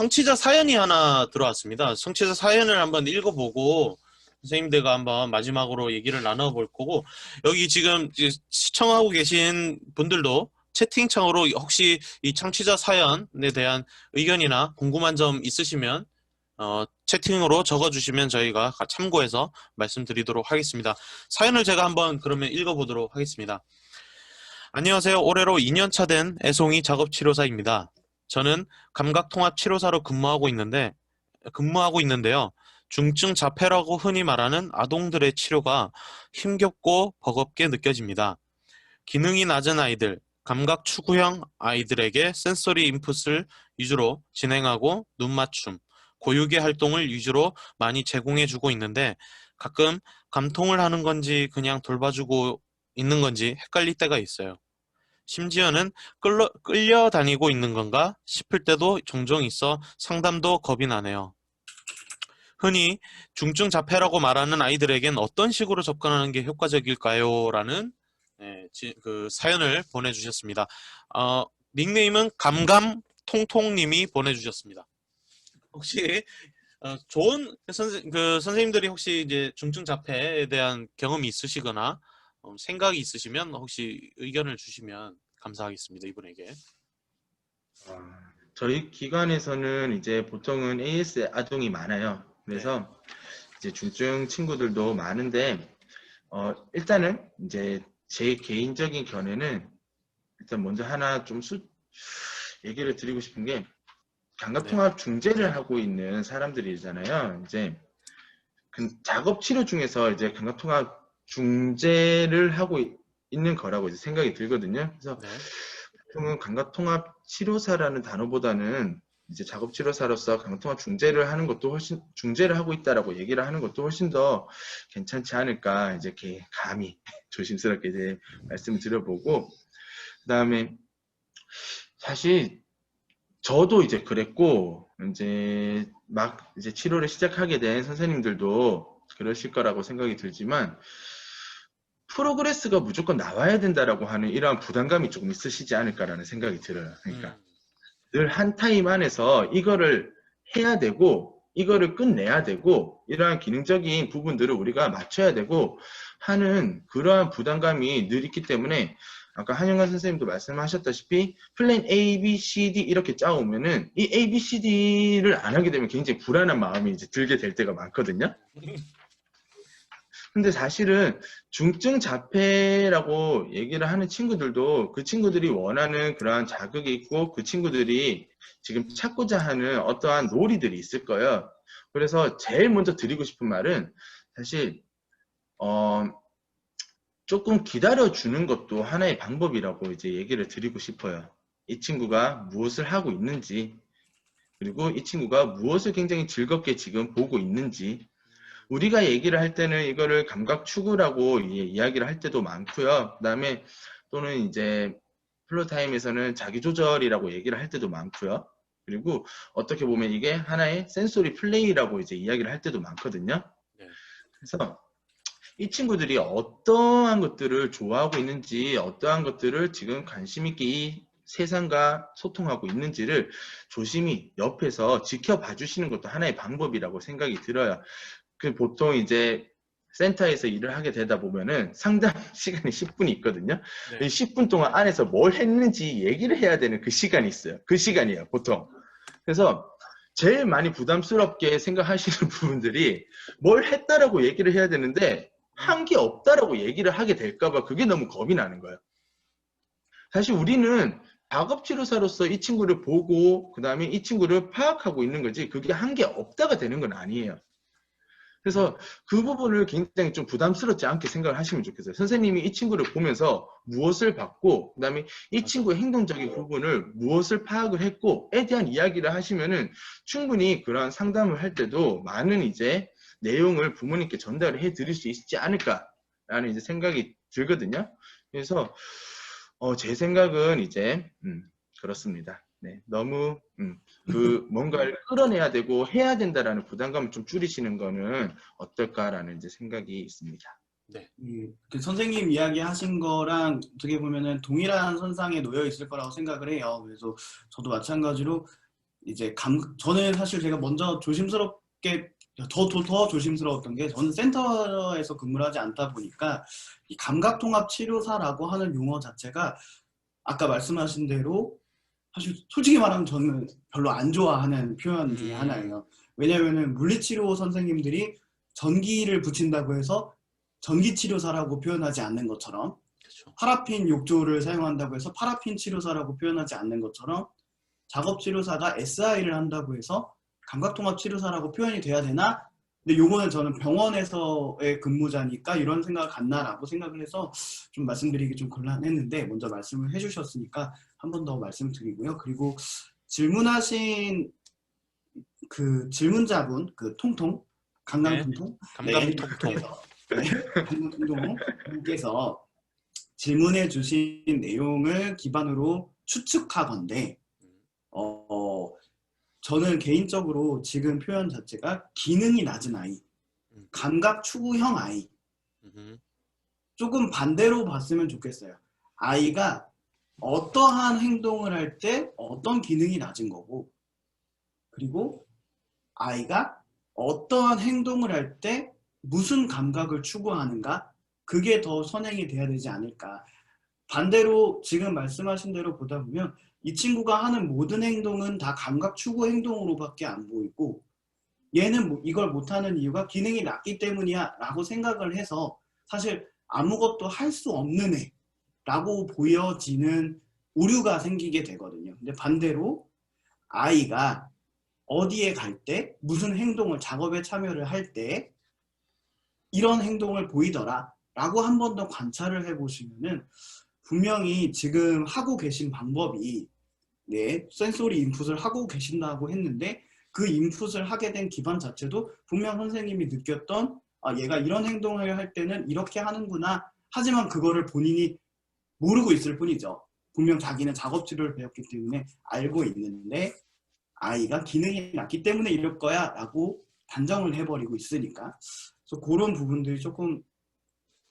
청취자 사연이 하나 들어왔습니다. 청취자 사연을 한번 읽어보고 선생님들과 한번 마지막으로 얘기를 나눠볼 거고, 여기 지금 시청하고 계신 분들도 채팅창으로 혹시 이 청취자 사연에 대한 의견이나 궁금한 점 있으시면 채팅으로 적어주시면 저희가 참고해서 말씀드리도록 하겠습니다. 사연을 제가 한번 그러면 읽어보도록 하겠습니다. 안녕하세요. 올해로 2년차 된 애송이 작업치료사입니다. 저는 감각통합치료사로 근무하고 있는데요. 중증 자폐라고 흔히 말하는 아동들의 치료가 힘겹고 버겁게 느껴집니다. 기능이 낮은 아이들, 감각 추구형 아이들에게 센서리 인풋을 위주로 진행하고 눈 맞춤, 고유계 활동을 위주로 많이 제공해주고 있는데 가끔 감통을 하는 건지 그냥 돌봐주고 있는 건지 헷갈릴 때가 있어요. 심지어는 끌려다니고 있는 건가 싶을 때도 종종 있어 상담도 겁이 나네요. 흔히 중증 자폐라고 말하는 아이들에겐 어떤 식으로 접근하는 게 효과적일까요? 라는 그 사연을 보내주셨습니다. 닉네임은 감감통통님이 보내주셨습니다. 혹시 좋은 선생님들이 혹시 이제 중증 자폐에 대한 경험이 있으시거나 생각이 있으시면 혹시 의견을 주시면 감사하겠습니다. 이분에게. 저희 기관에서는 이제 보통은 AS 아동이 많아요. 그래서 이제 중증 친구들도 많은데 일단은 이제 제 개인적인 견해는 일단 먼저 하나 좀 얘기를 드리고 싶은 게 감각통합 중재를 하고 있는 사람들이잖아요. 이제 작업 치료 중에서 이제 감각통합 중재를 하고 있는 거라고 이제 생각이 들거든요. 그래서 보통은 감각통합 치료사라는 단어보다는 이제 작업치료사로서 감각통합 중재를 하는 것도 중재를 하고 있다라고 얘기를 하는 것도 훨씬 더 괜찮지 않을까, 이제 감히 조심스럽게 이제 말씀을 드려보고, 그 다음에 사실 저도 이제 그랬고, 이제 막 이제 치료를 시작하게 된 선생님들도 그러실 거라고 생각이 들지만, 프로그레스가 무조건 나와야 된다라고 하는 이러한 부담감이 조금 있으시지 않을까라는 생각이 들어요. 그러니까 늘 한 타임 안에서 이거를 해야 되고 이거를 끝내야 되고 이러한 기능적인 부분들을 우리가 맞춰야 되고 하는 그러한 부담감이 늘 있기 때문에, 아까 한영관 선생님도 말씀하셨다시피 플랜 A, B, C, D 이렇게 짜오면은 이 A, B, C, D를 안 하게 되면 굉장히 불안한 마음이 이제 들게 될 때가 많거든요. 근데 사실은 중증 자폐라고 얘기를 하는 친구들도 그 친구들이 원하는 그러한 자극이 있고 그 친구들이 지금 찾고자 하는 어떠한 놀이들이 있을 거예요. 그래서 제일 먼저 드리고 싶은 말은 사실 조금 기다려주는 것도 하나의 방법이라고 이제 얘기를 드리고 싶어요. 이 친구가 무엇을 하고 있는지, 그리고 이 친구가 무엇을 굉장히 즐겁게 지금 보고 있는지. 우리가 얘기를 할 때는 이거를 감각 추구라고 이야기를 할 때도 많고요. 그 다음에 또는 이제 플로타임에서는 자기 조절이라고 얘기를 할 때도 많고요. 그리고 어떻게 보면 이게 하나의 센소리 플레이라고 이제 이야기를 할 때도 많거든요. 그래서 이 친구들이 어떠한 것들을 좋아하고 있는지, 어떠한 것들을 지금 관심 있게 이 세상과 소통하고 있는지를 조심히 옆에서 지켜봐 주시는 것도 하나의 방법이라고 생각이 들어요. 보통 이제 센터에서 일을 하게 되다 보면은 상담 시간이 10분이 있거든요. 10분 동안 안에서 뭘 했는지 얘기를 해야 되는 그 시간이 있어요. 그 시간이에요, 보통. 그래서 제일 많이 부담스럽게 생각하시는 부분들이 뭘 했다라고 얘기를 해야 되는데 한 게 없다라고 얘기를 하게 될까봐 그게 너무 겁이 나는 거예요. 사실 우리는 작업치료사로서 이 친구를 보고 그 다음에 이 친구를 파악하고 있는 거지 그게 한 게 없다가 되는 건 아니에요. 그래서 그 부분을 굉장히 좀 부담스럽지 않게 생각을 하시면 좋겠어요. 선생님이 이 친구를 보면서 무엇을 봤고 그 다음에 이 친구의 행동적인 부분을 무엇을 파악을 했고에 대한 이야기를 하시면은 충분히 그러한 상담을 할 때도 많은 이제 내용을 부모님께 전달을 해 드릴 수 있지 않을까라는 이제 생각이 들거든요. 그래서 제 생각은 이제 그렇습니다. 네, 너무 뭔가를 끌어내야 되고 해야 된다라는 부담감을 좀 줄이시는 거는 어떨까라는 이제 생각이 있습니다. 네. 그 선생님 이야기하신 거랑 어떻게 보면은 동일한 선상에 놓여 있을 거라고 생각을 해요. 그래서 저도 마찬가지로 이제 저는 사실 제가 먼저 조심스럽게 더 조심스러웠던 게 저는 센터에서 근무를 하지 않다 보니까 이 감각통합치료사라고 하는 용어 자체가 아까 말씀하신 대로 사실 솔직히 말하면 저는 별로 안 좋아하는 표현 중에 하나예요. 왜냐면은 물리치료 선생님들이 전기를 붙인다고 해서 전기치료사라고 표현하지 않는 것처럼 그렇죠. 파라핀 욕조를 사용한다고 해서 파라핀 치료사라고 표현하지 않는 것처럼 작업치료사가 SI를 한다고 해서 감각통합치료사라고 표현이 돼야 되나? 근데 요거는 저는 병원에서의 근무자니까 이런 생각을 갖나라고 생각을 해서 좀 말씀드리기 좀 곤란했는데 먼저 말씀을 해주셨으니까 한 번 더 말씀드리고요. 그리고 질문하신 그 질문자분, 그 통통, 강강통통? 네, 감감통통. 강강통통 분께서 질문해 주신 내용을 기반으로 추측하건대 저는 개인적으로 지금 표현 자체가 기능이 낮은 아이, 감각 추구형 아이, 조금 반대로 봤으면 좋겠어요. 아이가 어떠한 행동을 할 때 어떤 기능이 낮은 거고, 그리고 아이가 어떠한 행동을 할 때 무슨 감각을 추구하는가, 그게 더 선행이 돼야 되지 않을까. 반대로 지금 말씀하신 대로 보다 보면 이 친구가 하는 모든 행동은 다 감각 추구 행동으로밖에 안 보이고 얘는 이걸 못하는 이유가 기능이 낮기 때문이야 라고 생각을 해서 사실 아무것도 할 수 없는 애라고 보여지는 오류가 생기게 되거든요. 근데 반대로 아이가 어디에 갈 때 무슨 행동을 작업에 참여를 할 때 이런 행동을 보이더라 라고 한 번 더 관찰을 해보시면은 분명히 지금 하고 계신 방법이 네, 센소리 인풋을 하고 계신다고 했는데 그 인풋을 하게 된 기반 자체도 분명 선생님이 느꼈던 얘가 이런 행동을 할 때는 이렇게 하는구나. 하지만 그거를 본인이 모르고 있을 뿐이죠. 분명 자기는 작업치료를 배웠기 때문에 알고 있는데 아이가 기능이 낮기 때문에 이럴 거야 라고 단정을 해버리고 있으니까 그래서 그런 부분들이 조금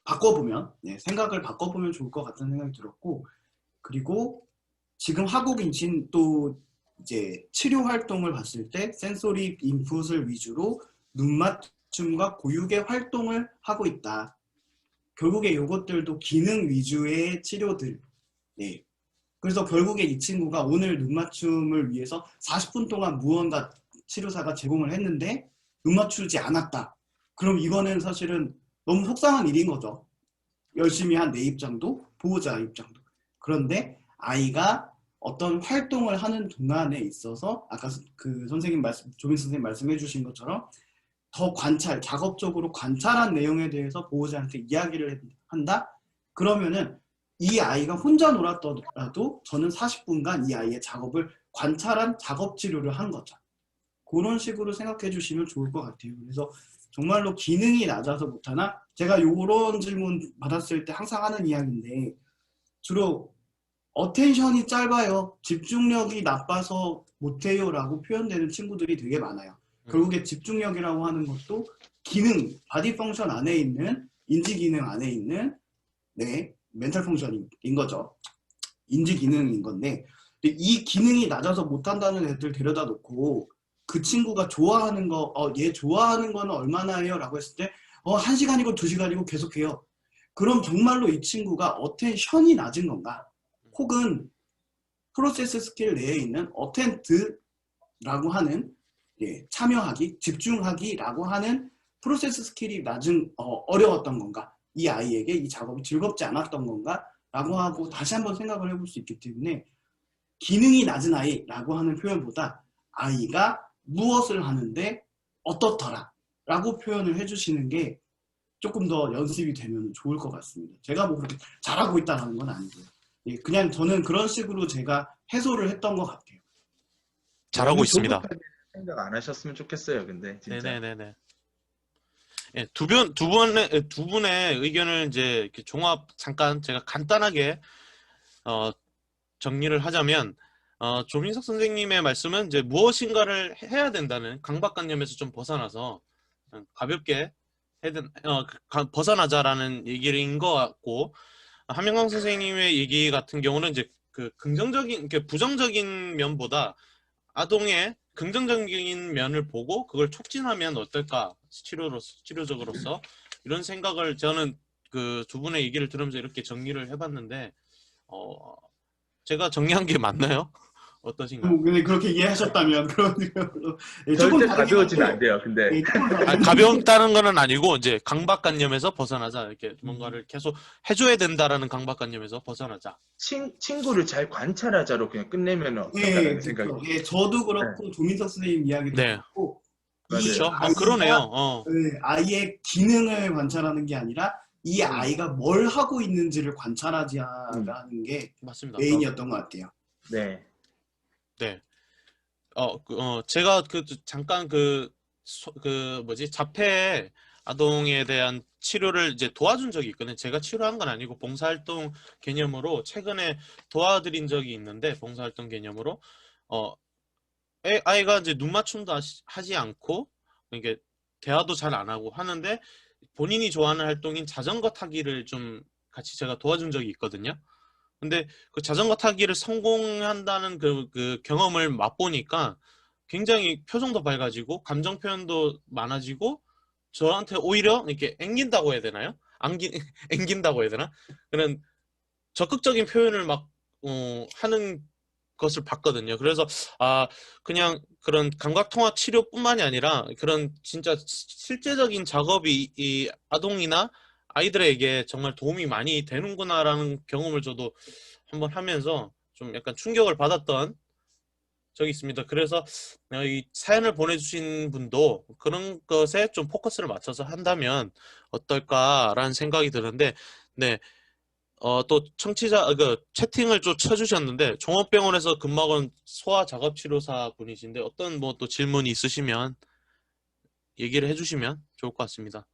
바꿔보면 생각을 바꿔보면 좋을 것 같다는 생각이 들었고 그리고 지금 하고 계신 또 이제 치료 활동을 봤을 때 센소리 인풋을 위주로 눈 맞춤과 고육의 활동을 하고 있다. 결국에 이것들도 기능 위주의 치료들. 네. 그래서 결국에 이 친구가 오늘 눈 맞춤을 위해서 40분 동안 무언가 치료사가 제공을 했는데 눈 맞추지 않았다. 그럼 이거는 사실은 너무 속상한 일인 거죠. 열심히 한 내 입장도 보호자 입장도. 그런데 아이가 어떤 활동을 하는 동안에 있어서 아까 그 선생님 조민 선생님 말씀해 주신 것처럼 더 관찰, 작업적으로 관찰한 내용에 대해서 보호자한테 이야기를 한다? 그러면은 이 아이가 혼자 놀았더라도 저는 40분간 이 아이의 작업을 관찰한 작업 치료를 한 거죠. 그런 식으로 생각해 주시면 좋을 것 같아요. 그래서 정말로 기능이 낮아서 못하나? 제가 이런 질문 받았을 때 항상 하는 이야기인데 주로 어텐션이 짧아요. 집중력이 나빠서 못해요 라고 표현되는 친구들이 되게 많아요. 결국에 집중력이라고 하는 것도 기능, 바디 펑션 안에 있는 인지 기능 안에 있는 멘탈 펑션인 거죠. 인지 기능인 건데 이 기능이 낮아서 못한다는 애들 데려다 놓고 그 친구가 좋아하는 거, 얘 좋아하는 거는 얼마나 해요? 라고 했을 때 1시간이고 2시간이고 계속해요. 그럼 정말로 이 친구가 어텐션이 낮은 건가? 혹은 프로세스 스킬 내에 있는 어텐트라고 하는 참여하기, 집중하기라고 하는 프로세스 스킬이 낮은 어려웠던 건가? 이 아이에게 이 작업이 즐겁지 않았던 건가? 라고 하고 다시 한번 생각을 해볼 수 있기 때문에 기능이 낮은 아이라고 하는 표현보다 아이가 무엇을 하는데 어떻더라 라고 표현을 해주시는 게 조금 더 연습이 되면 좋을 것 같습니다. 제가 뭐 그렇게 잘하고 있다는 건 아니고요. 그냥 저는 그런 식으로 제가 해소를 했던 것 같아요. 잘하고 있습니다. 조급하게 생각 안 하셨으면 좋겠어요. 근데 진짜. 네네네네. 예, 두 분의 의견을 이제 이렇게 종합 잠깐 제가 간단하게 정리를 하자면 조민석 선생님의 말씀은 이제 무엇인가를 해야 된다는 강박관념에서 좀 벗어나서 가볍게 벗어나자라는 얘기인 것 같고 한명강 선생님의 얘기 같은 경우는 이제 그 긍정적인, 부정적인 면보다 아동의 긍정적인 면을 보고 그걸 촉진하면 어떨까? 치료적으로서 이런 생각을 저는 그 두 분의 얘기를 들으면서 이렇게 정리를 해봤는데 제가 정리한 게 맞나요? 어떠신가요? 근데 그렇게 이해하셨다면 그런 걸로 예, 조금 절대 다르긴 가벼워지면 안 한데 돼요. 근데 예, 조금 다르긴 한데 가볍다는 거는 아니고 이제 강박관념에서 벗어나자 이렇게 음. 뭔가를 계속 해줘야 된다라는 강박관념에서 벗어나자. 친구를 잘 관찰하자로 그냥 끝내면 예, 어떨까라는 생각이. 그렇죠. 예, 저도 네, 그렇고 조민석 선생님 이야기도 네, 그렇고 이 그렇죠. 그러네요. 아이가 아이의 기능을 관찰하는 게 아니라 이 음, 아이가 뭘 하고 있는지를 음, 관찰하자라는 게 맞습니다. 메인이었던 것 같아요. 네. 네. 제가 잠깐 그 뭐지 자폐 아동에 대한 치료를 이제 도와준 적이 있거든요. 제가 치료한 건 아니고 봉사활동 개념으로 최근에 도와드린 적이 있는데 봉사활동 개념으로 어 아이가 이제 눈 맞춤도 하지 않고 이게 대화도 잘 안 하고 하는데 본인이 좋아하는 활동인 자전거 타기를 좀 같이 제가 도와준 적이 있거든요. 근데 그 자전거 타기를 성공한다는 그 경험을 맛보니까 굉장히 표정도 밝아지고 감정 표현도 많아지고 저한테 오히려 이렇게 앵긴다고 해야 되나요? 앵긴다고 해야 되나? 그런 적극적인 표현을 막 하는 것을 봤거든요. 그래서 그냥 그런 감각통합 치료뿐만이 아니라 그런 진짜 실제적인 작업이 이 아동이나 아이들에게 정말 도움이 많이 되는구나라는 경험을 저도 한번 하면서 좀 약간 충격을 받았던 적이 있습니다. 그래서 이 사연을 보내주신 분도 그런 것에 좀 포커스를 맞춰서 한다면 어떨까라는 생각이 드는데, 네. 또 청취자 채팅을 좀 쳐주셨는데 종합병원에서 근무하는 소아작업치료사 분이신데 어떤 뭐 또 질문이 있으시면 얘기를 해주시면 좋을 것 같습니다.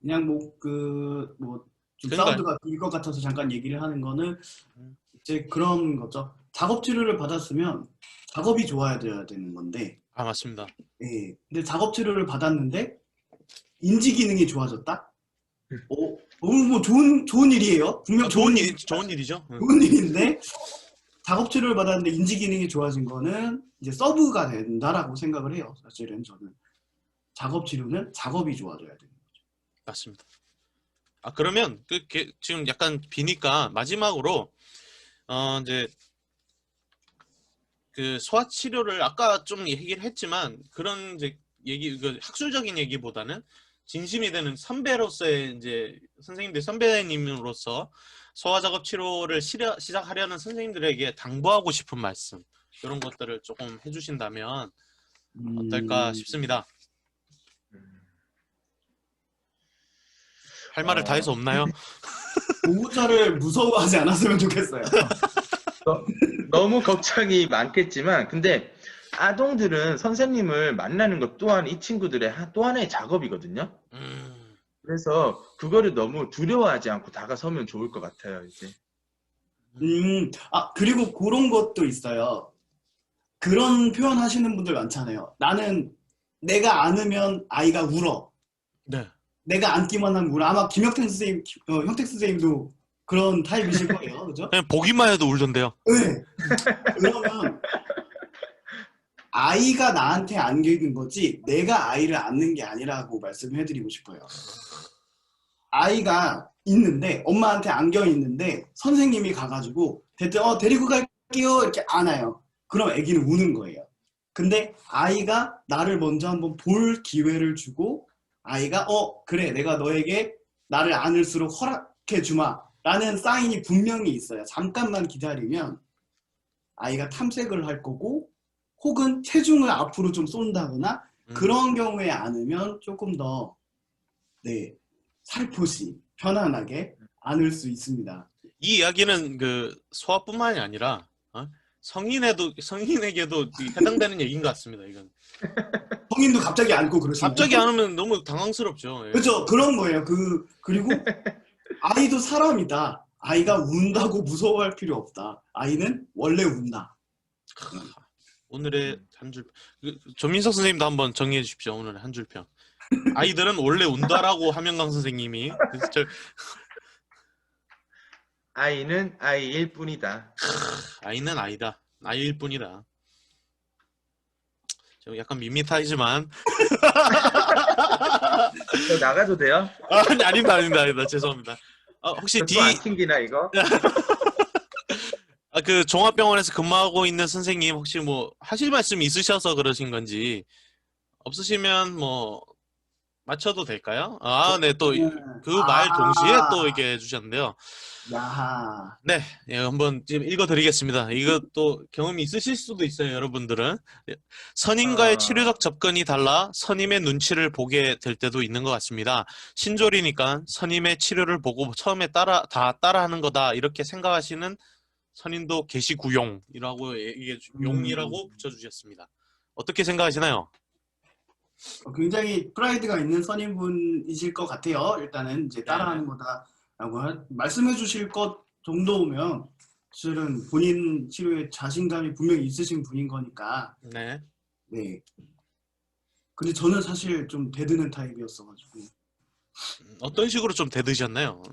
그냥 좀 그러니까요. 사운드가 들 것 같아서 잠깐 얘기를 하는 거는 음. 이제 그런 거죠. 작업 치료를 받았으면 작업이 좋아야 되는 건데, 맞습니다. 예. 근데 작업 치료를 받았는데 인지 기능이 좋아졌다? 너무 뭐 좋은 일이에요. 분명 좋은 일이죠. 좋은 일인데 작업 치료를 받았는데 인지 기능이 좋아진 거는 이제 서브가 된다라고 생각을 해요. 사실은 저는 작업 치료는 작업이 좋아져야 돼요. 맞습니다. 그러면 지금 약간 비니까 마지막으로 이제 그 소아 치료를 아까 좀 얘기를 했지만 그런 이제 학술적인 얘기보다는 진심이 되는 선배로서의 이제 선생님들 선배님으로서 소아 작업 치료를 시작하려는 선생님들에게 당부하고 싶은 말씀 이런 것들을 조금 해주신다면 어떨까 싶습니다. 할 말을 다 해서 없나요? 보호자를 무서워하지 않았으면 좋겠어요. 너무 걱정이 많겠지만, 근데 아동들은 선생님을 만나는 것 또한 이 친구들의 또 하나의 작업이거든요. 그래서 그거를 너무 두려워하지 않고 다가서면 좋을 것 같아요, 이제. 그리고 그런 것도 있어요. 그런 표현 하시는 분들 많잖아요. 나는 내가 안으면 아이가 울어. 네. 내가 안기만 하면 울어. 아마 김혁택 선생님, 형택 선생님도 그런 타입이실 거예요. 그죠? 그냥 보기만 해도 울던데요. 네. 그러면 아이가 나한테 안기는 거지 내가 아이를 안는 게 아니라고 말씀해드리고 싶어요. 아이가 있는데 엄마한테 안겨 있는데 선생님이 가가지고 대뜸 데리고 갈게요 이렇게 안아요. 그럼 아기는 우는 거예요. 근데 아이가 나를 먼저 한번 볼 기회를 주고 아이가 그래 내가 너에게 나를 안을수록 허락해 주마 라는 사인이 분명히 있어요. 잠깐만 기다리면 아이가 탐색을 할 거고 혹은 체중을 앞으로 좀 쏜다거나 그런 경우에 안으면 조금 더 살포시 편안하게 안을 수 있습니다. 이 이야기는 그 소아뿐만이 아니라 성인에게도 해당되는 얘기인 것 같습니다. 이건 성인도 갑자기 안고 그러시나요? 갑자기 안 하면 너무 당황스럽죠. 예. 그렇죠. 그런 거예요. 그리고 아이도 사람이다. 아이가 운다고 무서워할 필요 없다. 아이는 원래 운다. 오늘의 한 줄, 조민석 선생님도 한번 정리해 주십시오. 오늘의 한 줄평. 아이들은 원래 운다라고 하명강 선생님이 아이는 아이일 뿐이다. 아이는 아이다. 아이일 뿐이다. 좀 약간 밋밋하지만 저 나가도 돼요? 아니, 아닙니다. 죄송합니다. 혹시 D 또안 튕기나 이거? 그 종합병원에서 근무하고 있는 선생님 혹시 뭐 하실 말씀 있으셔서 그러신 건지 없으시면 뭐 맞춰도 될까요? 네, 또 그 말 동시에 또 이렇게 해주셨는데요. 야하. 네, 예, 한번 지금 읽어드리겠습니다. 이것도 경험이 있으실 수도 있어요, 여러분들은. 예, 선임과의 치료적 접근이 달라 선임의 눈치를 보게 될 때도 있는 것 같습니다. 신졸이니까 선임의 치료를 보고 처음에 다 따라하는 거다 이렇게 생각하시는 선임도 계시구용이라고 용이라고 붙여주셨습니다. 어떻게 생각하시나요? 굉장히 프라이드가 있는 선임분이실 것 같아요. 일단은 이제 따라하는 네. 거다라고 말씀해 주실 것 정도면 사실은 본인 치료에 자신감이 분명히 있으신 분인 거니까. 네. 네. 근데 저는 사실 좀 대드는 타입이었어가지고. 어떤 식으로 좀 대드셨나요?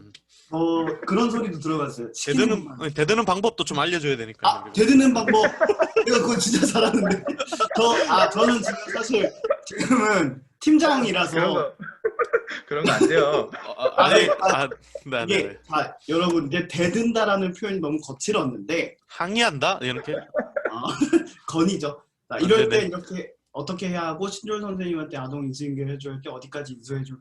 그런 소리도 들어봤어요. 시키는 것만. 대드는 방법도 좀 알려줘야 되니까요. 그리고. 대드는 방법. 내가 그거 진짜 잘하는데. 저는 지금 사실 지금은 팀장이라서. 그런 거 안 돼요. 네. 이게 여러분 이제 대든다라는 표현이 너무 거칠었는데 항의한다? 이렇게? 건이죠. 이럴 네네. 때 이렇게 어떻게 해야 하고 신졸 선생님한테 아동 인수인계 해줄 때 어디까지 인수해줄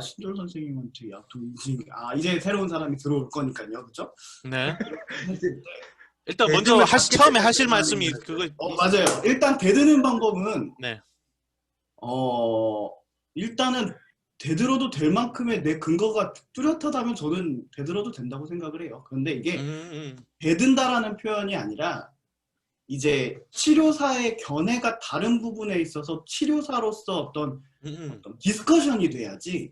신졸 선생님한테 아동 인수인계 이제 새로운 사람이 들어올 거니까요, 그렇죠? 네. 했을 때 일단 먼저 대등을 받게 처음에 되면 하실 말씀이 그거. 맞아요. 일단 대드는 방법은 네. 일단은 되들어도 될 만큼의 내 근거가 뚜렷하다면 저는 되들어도 된다고 생각을 해요. 그런데 이게 되든다라는 표현이 아니라 이제 치료사의 견해가 다른 부분에 있어서 치료사로서 어떤 디스커션이 돼야지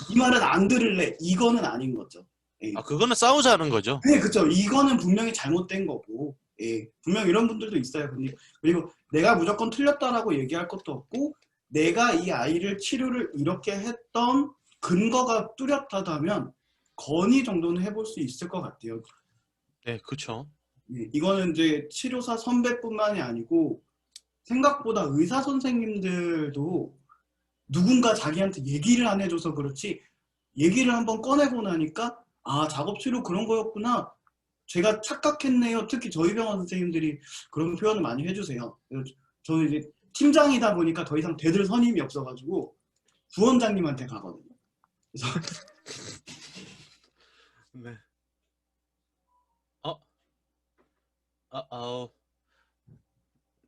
이 말은 안 들을래 이거는 아닌 거죠. 예. 그거는 싸우자는 거죠. 네, 그렇죠. 이거는 분명히 잘못된 거고, 예, 분명 이런 분들도 있어요. 근데 그리고 내가 무조건 틀렸다라고 얘기할 것도 없고, 내가 이 아이를 치료를 이렇게 했던 근거가 뚜렷하다면 건의 정도는 해볼 수 있을 것 같아요. 네, 그렇죠. 예, 이거는 이제 치료사 선배뿐만이 아니고 생각보다 의사 선생님들도 누군가 자기한테 얘기를 안 해줘서 그렇지 얘기를 한번 꺼내고 나니까 작업 치료 그런 거였구나. 제가 착각했네요. 특히 저희 병원 선생님들이 그런 표현을 많이 해주세요. 저는 이제 팀장이다 보니까 더 이상 대들 선임이 없어가지고 부원장님한테 가거든요. 그래서 네.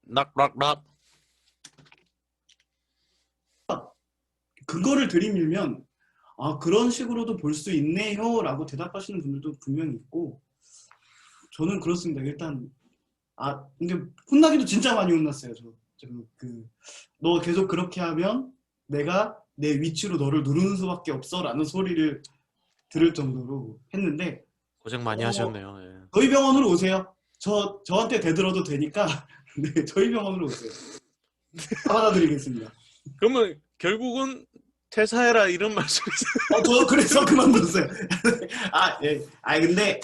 낙. 그거를 들이밀면 그런 식으로도 볼 수 있네요 라고 대답하시는 분들도 분명히 있고 저는 그렇습니다. 일단 근데 혼나기도 진짜 많이 혼났어요. 너 계속 그렇게 하면 내가 내 위치로 너를 누르는 수밖에 없어 라는 소리를 들을 정도로 했는데 고생 많이 하셨네요. 예. 저희 병원으로 오세요. 저한테 대들어도 되니까 네, 저희 병원으로 오세요. 받아드리겠습니다. 그러면 결국은 퇴사해라 이런 말씀이세요? 저 그래서 그만뒀어요. 예. 근데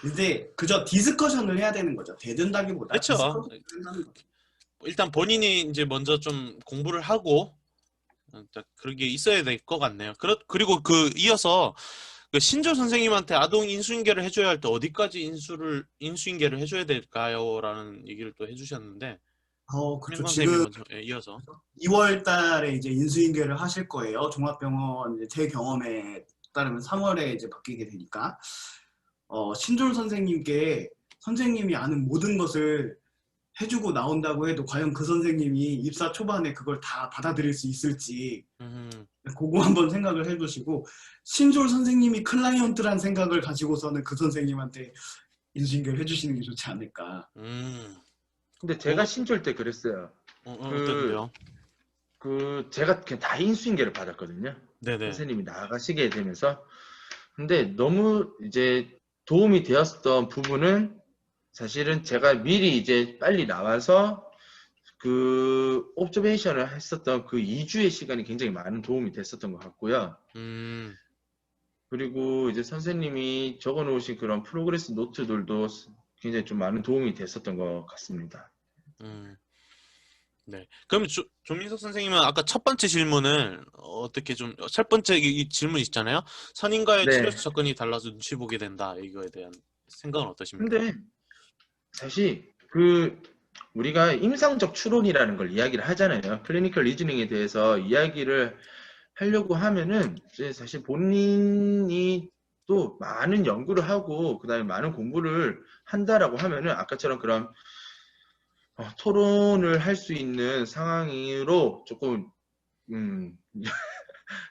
이제 그저 디스커션을 해야 되는 거죠. 대든다기보다. 그렇죠. 디스커션을 한다는 거죠. 일단 본인이 이제 먼저 좀 공부를 하고 그런 게 있어야 될 것 같네요. 그리고 이어서 그 신조 선생님한테 아동 인수인계를 해줘야 할 때 어디까지 인수인계를 해줘야 될까요? 라는 얘기를 또 해주셨는데 그렇죠. 선생님이 지금 먼저 이어서 2월 달에 이제 인수인계를 하실 거예요. 종합병원 제 경험에 따르면 3월에 이제 바뀌게 되니까 신졸 선생님께 선생님이 아는 모든 것을 해주고 나온다고 해도 과연 그 선생님이 입사 초반에 그걸 다 받아들일 수 있을지 그거 한번 생각을 해보시고 신졸 선생님이 클라이언트란 생각을 가지고서는 그 선생님한테 인수인계를 해주시는 게 좋지 않을까. 근데 제가 신졸 때 그랬어요. 어떤데요? 제가 그냥 다 인수인계를 받았거든요. 네네. 선생님이 나가시게 되면서. 근데 너무 이제 도움이 되었던 부분은 사실은 제가 미리 이제 빨리 나와서 그 옵저베이션을 했었던 그 2주의 시간이 굉장히 많은 도움이 됐었던 것 같고요. 그리고 이제 선생님이 적어 놓으신 그런 프로그레스 노트들도 굉장히 좀 많은 도움이 됐었던 것 같습니다. 네. 그럼 조민석 선생님은 아까 첫 번째 질문을 어떻게 좀 첫 번째 이 질문 있잖아요. 선임과의 치료 네. 접근이 달라서 눈치 보게 된다. 이거에 대한 생각은 어떠십니까? 근데 사실 우리가 임상적 추론이라는 걸 이야기를 하잖아요. 클리니컬 리즈닝에 대해서 이야기를 하려고 하면은 이제 사실 본인이 또 많은 연구를 하고 그다음에 많은 공부를 한다라고 하면은 아까처럼 그런 토론을 할 수 있는 상황으로 조금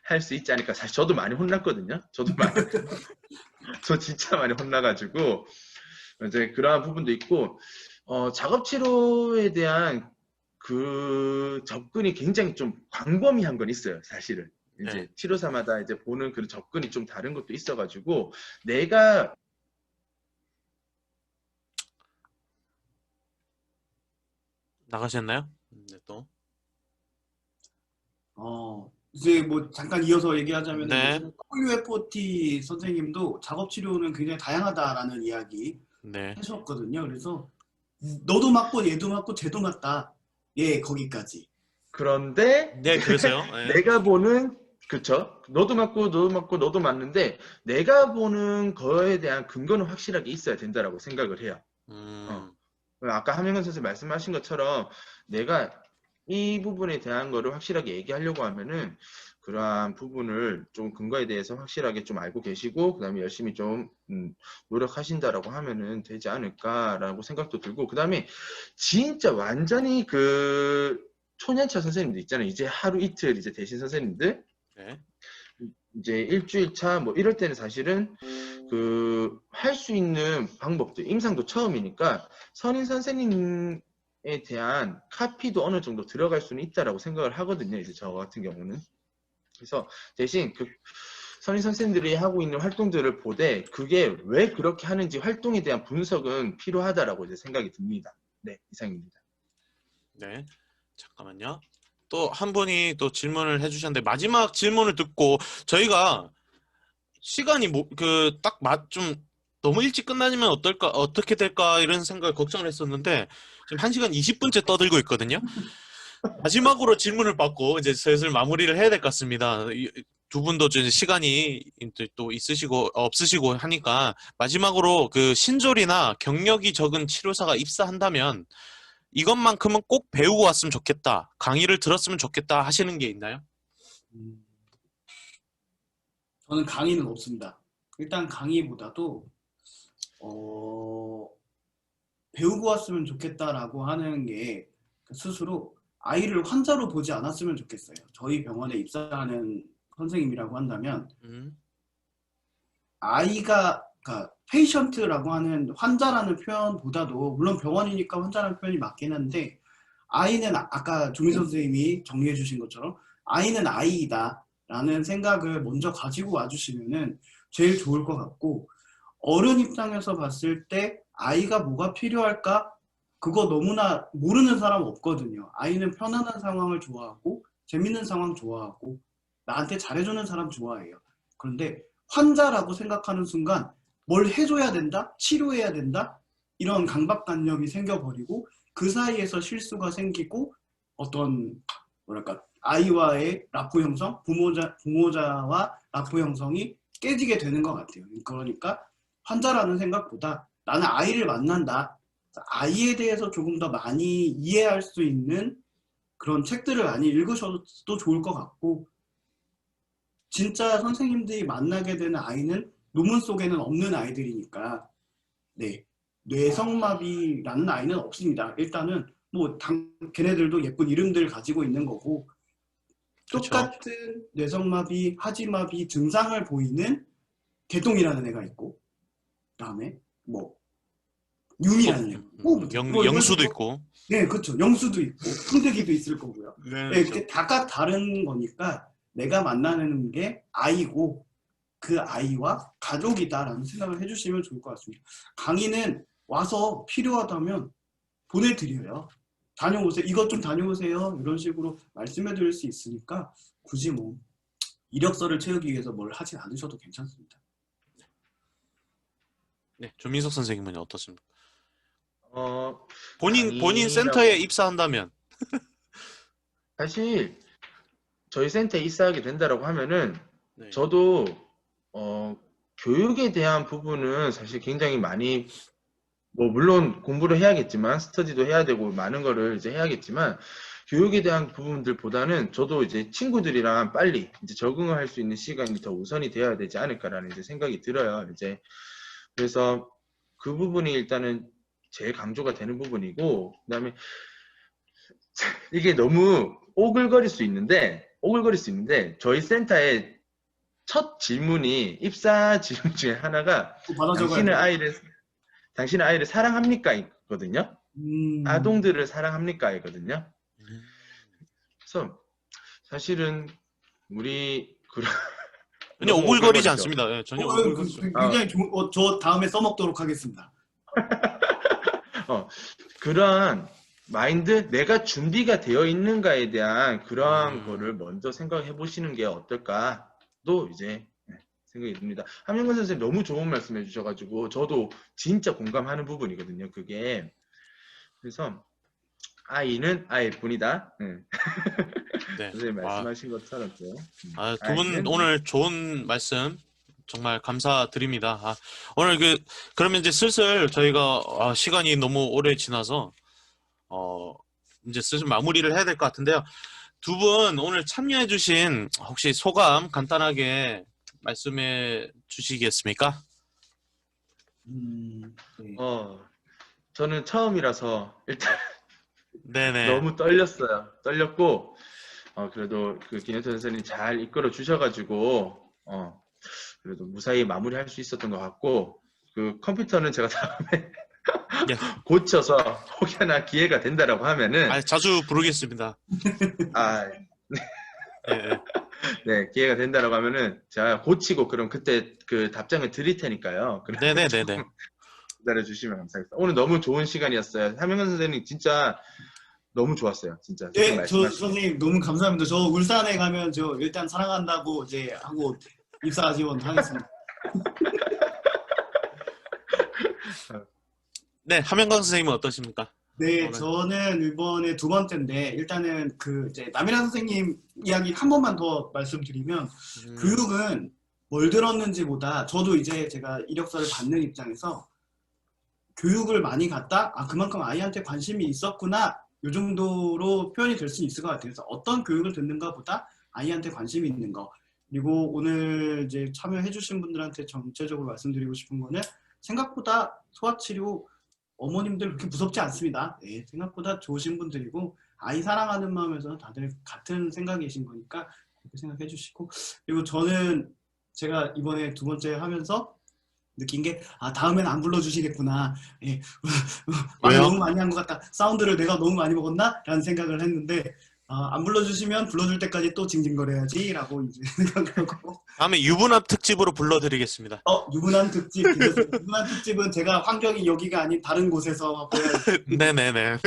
할 수 있지 않을까. 사실 저도 많이 혼났거든요. 저 진짜 많이 혼나가지고 이제 그러한 부분도 있고 작업 치료에 대한 그 접근이 굉장히 좀 광범위한 건 있어요. 사실은 이제 네. 치료사마다 이제 보는 그 접근이 좀 다른 것도 있어가지고 내가 나가셨나요? 네, 또. 이제 뭐 잠깐 이어서 얘기하자면은 네. 이제 WFOT 선생님도 작업 치료는 굉장히 다양하다라는 이야기 네. 하셨거든요. 그래서 너도 맞고 얘도 맞고 쟤도 맞다. 예, 거기까지. 그런데 네, 그래서요. 네. 내가 보는 그쵸? 너도 맞고 너도 맞고 너도 맞는데 내가 보는 거에 대한 근거는 확실하게 있어야 된다라고 생각을 해요. 아까 함영근 선생님 말씀하신 것처럼 내가 이 부분에 대한 거를 확실하게 얘기하려고 하면은 그러한 부분을 좀 근거에 대해서 확실하게 좀 알고 계시고 그다음에 열심히 좀 노력하신다라고 하면은 되지 않을까라고 생각도 들고 그다음에 진짜 완전히 그 초년차 선생님들 있잖아요. 이제 하루 이틀 이제 대신 선생님들 네. 이제 일주일 차 뭐 이럴 때는 사실은 그 할 수 있는 방법들 임상도 처음이니까 선임 선생님에 대한 카피도 어느 정도 들어갈 수는 있다라고 생각을 하거든요. 이제 저 같은 경우는 그래서 대신 그 선임 선생님들이 하고 있는 활동들을 보되 그게 왜 그렇게 하는지 활동에 대한 분석은 필요하다라고 이제 생각이 듭니다. 네, 이상입니다. 네. 잠깐만요. 또 한 분이 또 질문을 해주셨는데 마지막 질문을 듣고 저희가 시간이 좀 너무 일찍 끝나면 어떻게 될까 이런 생각을 걱정을 했었는데 지금 1시간 20분째 떠들고 있거든요. 마지막으로 질문을 받고 이제 슬슬 마무리를 해야 될 것 같습니다. 두 분도 이제 시간이 이제 또 있으시고 없으시고 하니까 마지막으로 그 신졸이나 경력이 적은 치료사가 입사한다면 이것만큼은 꼭 배우고 왔으면 좋겠다. 강의를 들었으면 좋겠다 하시는 게 있나요? 저는 강의는 없습니다. 일단 강의보다도 배우고 왔으면 좋겠다라고 하는 게 스스로 아이를 환자로 보지 않았으면 좋겠어요. 저희 병원에 입사하는 선생님이라고 한다면 아이가 그러니까 페이션트라고 하는 환자라는 표현보다도 물론 병원이니까 환자라는 표현이 맞긴 한데 아이는 아까 조민 선생님이 정리해 주신 것처럼 아이는 아이이다 라는 생각을 먼저 가지고 와주시면은 제일 좋을 것 같고 어른 입장에서 봤을 때 아이가 뭐가 필요할까? 그거 너무나 모르는 사람 없거든요. 아이는 편안한 상황을 좋아하고 재밌는 상황 좋아하고 나한테 잘해주는 사람 좋아해요. 그런데 환자라고 생각하는 순간 뭘 해줘야 된다? 치료해야 된다? 이런 강박관념이 생겨버리고 그 사이에서 실수가 생기고 어떤 뭐랄까 아이와의 라포 형성, 부모자와 라포 형성이 깨지게 되는 것 같아요. 그러니까 환자라는 생각보다 나는 아이를 만난다. 아이에 대해서 조금 더 많이 이해할 수 있는 그런 책들을 많이 읽으셔도 좋을 것 같고 진짜 선생님들이 만나게 되는 아이는 논문 속에는 없는 아이들이니까 네 뇌성마비라는 아이는 없습니다. 일단은 뭐 걔네들도 예쁜 이름들 가지고 있는 거고 그렇죠. 똑같은 뇌성마비, 하지마비 증상을 보이는 개똥이라는 애가 있고 그다음에 뭐 윤이라는 애, 영수도 있고. 네, 그렇죠. 영수도 있고 풍대기도 있을 거고요. 네, 네, 이렇게 각각 다른 거니까 내가 만나는 게 아이고 그 아이와 가족이다라는 생각을 해주시면 좋을 것 같습니다. 강의는 와서 필요하다면 보내드려요. 다녀오세요. 이것 좀 다녀오세요. 이런 식으로 말씀해드릴 수 있으니까 굳이 뭐 이력서를 채우기 위해서 뭘 하지 않으셔도 괜찮습니다. 네, 조민석 선생님은 어떻습니까? 본인 센터에 입사한다면. 사실 저희 센터에 입사하게 된다라고 하면은 네. 저도 교육에 대한 부분은 사실 굉장히 많이 뭐 물론 공부를 해야겠지만 스터디도 해야 되고 많은 거를 이제 해야겠지만 교육에 대한 부분들보다는 저도 이제 친구들이랑 빨리 이제 적응을 할 수 있는 시간이 더 우선이 되어야 되지 않을까라는 이제 생각이 들어요. 이제 그래서 그 부분이 일단은 제일 강조가 되는 부분이고 그다음에 이게 너무 오글거릴 수 있는데 저희 센터의 첫 질문이 입사 질문 중에 하나가 받아 적어야 돼요. 당신의 아이를 사랑합니까? 있거든요. 음, 아동들을 사랑합니까? 있거든요. 그래서 사실은 우리 전혀 너무 오글거리지 오글거리죠. 않습니다. 예, 전혀 오글거리지 않습니다. 굉장히 저 다음에 써먹도록 하겠습니다. 그러한 마인드, 내가 준비가 되어 있는가에 대한 그러한 음. 거를 먼저 생각해 보시는 게 어떨까도 이제 생각이 듭니다. 함영근 선생님 너무 좋은 말씀 해주셔가지고 저도 진짜 공감하는 부분이거든요. 그게 그래서 아이는 아이일 뿐이다. 네. 선생님 와, 말씀하신 것처럼 또 두 분 아이는 오늘 좋은 말씀 정말 감사드립니다. 오늘 그러면 이제 슬슬 저희가 시간이 너무 오래 지나서 이제 슬슬 마무리를 해야 될 것 같은데요. 두 분 오늘 참여해주신 혹시 소감 간단하게 말씀해 주시겠습니까? 네. 저는 처음이라서 일단 네네. 너무 떨렸고 그래도 그 김현철 선생님 잘 이끌어 주셔가지고 그래도 무사히 마무리할 수 있었던 것 같고 그 컴퓨터는 제가 다음에 네. 고쳐서 혹여나 기회가 된다라고 하면은 자주 부르겠습니다. 네. 네, 기회가 된다라고 하면은 제가 고치고 그럼 그때 그 답장을 드릴 테니까요. 네네네네. 기다려 주시면 감사하겠습니다. 오늘 너무 좋은 시간이었어요. 함영근 선생님 진짜 너무 좋았어요. 진짜. 네, 저 말씀하시고. 선생님 너무 감사합니다. 저 울산에 가면 저 일단 사랑한다고 이제 하고 입사 지원 하겠습니다. 네, 함영광 선생님은 어떠십니까? 네, 저는 이번에 두 번째인데 일단은 그 이제 남이라 선생님 이야기 한 번만 더 말씀드리면 교육은 뭘 들었는지보다 저도 이제 제가 이력서를 받는 입장에서 교육을 많이 갔다? 그만큼 아이한테 관심이 있었구나. 이 정도로 표현이 될 수 있을 것 같아요. 그래서 어떤 교육을 듣는가 보다 아이한테 관심이 있는 거. 그리고 오늘 이제 참여해주신 분들한테 전체적으로 말씀드리고 싶은 거는 생각보다 소아치료 어머님들 그렇게 무섭지 않습니다. 네, 생각보다 좋으신 분들이고 아이 사랑하는 마음에서는 다들 같은 생각이신 거니까 그렇게 생각해 주시고 그리고 저는 제가 이번에 두 번째 하면서 느낀 게 다음엔 안 불러주시겠구나. 예. 말을 너무 많이 한 것 같다. 사운드를 내가 너무 많이 먹었나? 라는 생각을 했는데 안 불러주시면 불러줄 때까지 또 징징거려야지 라고 이제 생각하고 다음에 유부남 특집으로 불러드리겠습니다. 유부남 특집. 유부남 특집은 제가 환경이 여기가 아닌 다른 곳에서 보여야지. 네네네.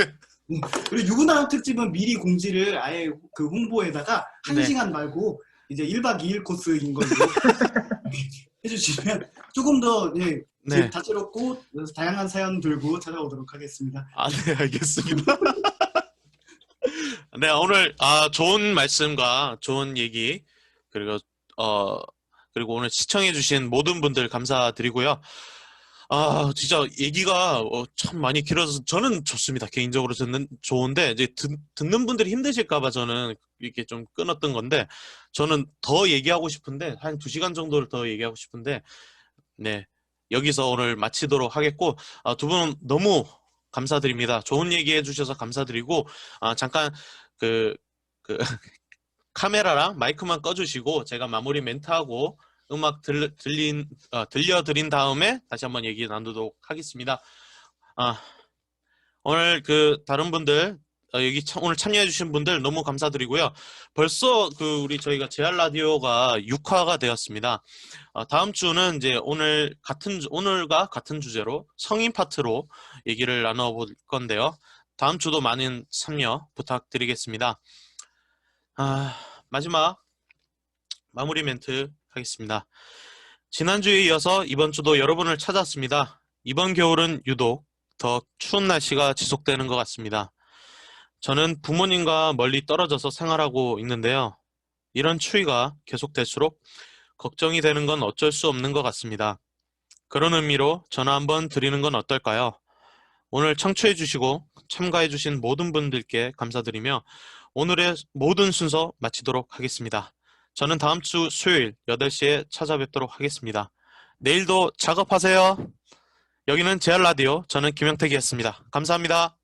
그리고 유부남 특집은 미리 공지를 아예 그 홍보에다가 1시간 말고 이제 1박 2일 코스인 걸로 해주시면 조금 더 다채롭고 다양한 사연 들고 찾아오도록 하겠습니다. 네, 알겠습니다. 네, 오늘 좋은 말씀과 좋은 얘기 그리고 오늘 시청해주신 모든 분들 감사드리고요. 진짜 얘기가 참 많이 길어서 저는 좋습니다. 개인적으로 좋은데 이제 듣는 분들이 힘드실까봐 저는 이렇게 좀 끊었던 건데 저는 더 얘기하고 싶은데 한 2시간 정도를 더 얘기하고 싶은데 네, 여기서 오늘 마치도록 하겠고 두 분 너무 감사드립니다. 좋은 얘기 해주셔서 감사드리고 잠깐 카메라랑 마이크만 꺼주시고 제가 마무리 멘트하고 음악 들려드린 다음에 다시 한번 얘기 나누도록 하겠습니다. 오늘 다른 분들 오늘 참여해주신 분들 너무 감사드리고요. 벌써 저희가 제알 라디오가 6화가 되었습니다. 다음 주는 이제 오늘과 같은 주제로 성인 파트로 얘기를 나눠볼 건데요. 다음 주도 많은 참여 부탁드리겠습니다. 마지막 마무리 멘트 하겠습니다. 지난주에 이어서 이번 주도 여러분을 찾았습니다. 이번 겨울은 유독 더 추운 날씨가 지속되는 것 같습니다. 저는 부모님과 멀리 떨어져서 생활하고 있는데요. 이런 추위가 계속될수록 걱정이 되는 건 어쩔 수 없는 것 같습니다. 그런 의미로 전화 한번 드리는 건 어떨까요? 오늘 청취해 주시고 참가해 주신 모든 분들께 감사드리며 오늘의 모든 순서 마치도록 하겠습니다. 저는 다음 주 수요일 8시에 찾아뵙도록 하겠습니다. 내일도 작업하세요. 여기는 제알라디오, 저는 김영택이었습니다. 감사합니다.